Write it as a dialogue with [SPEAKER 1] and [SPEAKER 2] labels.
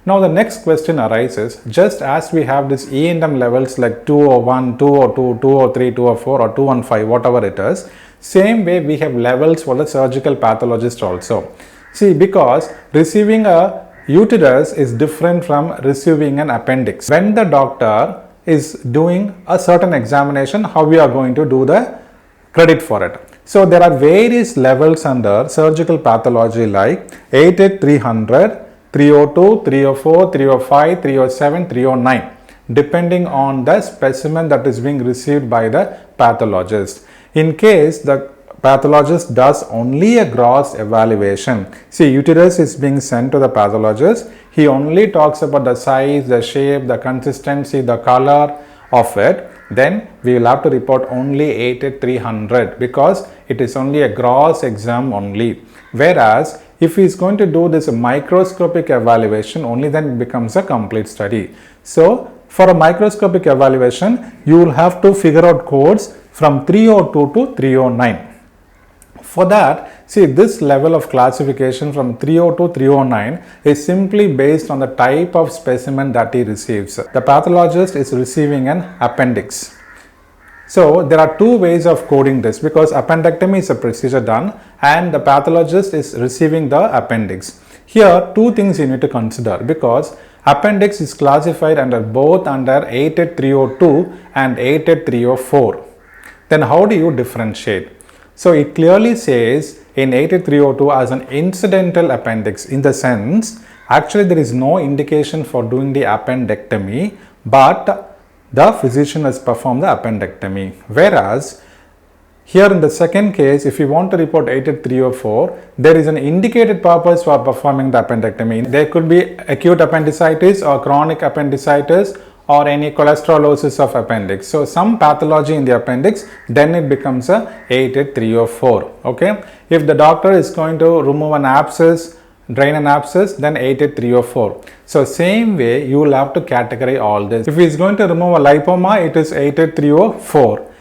[SPEAKER 1] Now the next question arises, just as we have this E&M levels like 201, 202, 203, 204 or 215, whatever it is, same way we have levels for the surgical pathologist also. See, because receiving a uterus is different from receiving an appendix. When the doctor is doing a certain examination, how we are going to do the credit for it. So there are various levels under surgical pathology like 88300, 302, 304, 305, 307, 309, depending on the specimen that is being received by the pathologist. In case the pathologist does only a gross evaluation, see, uterus is being sent to the pathologist, he only talks about the size, the shape, the consistency, the color of it, then we will have to report only 88300 because it is only a gross exam only. Whereas if he is going to do this microscopic evaluation, only then it becomes a complete study. So for a microscopic evaluation, you will have to figure out codes from 302 to 309. For that, see, this level of classification from 302 to 309 is simply based on the type of specimen that he receives. The pathologist is receiving an appendix. So there are two ways of coding this, because appendectomy is a procedure done and the pathologist is receiving the appendix. Here two things you need to consider, because appendix is classified under both under 88302 and 88304. Then how do you differentiate? So it clearly says in 88302 as an incidental appendix, in the sense actually there is no indication for doing the appendectomy, but the physician has performed the appendectomy. Whereas here in the second case, if you want to report 88304, there is an indicated purpose for performing the appendectomy. There could be acute appendicitis or chronic appendicitis or any cholesterolosis of appendix. So some pathology in the appendix, then it becomes a 88304. Okay. If the doctor is going to remove an abscess, drain an abscess, then 88304. So same way you will have to categorize all this. If he is going to remove a lipoma, it is 88304.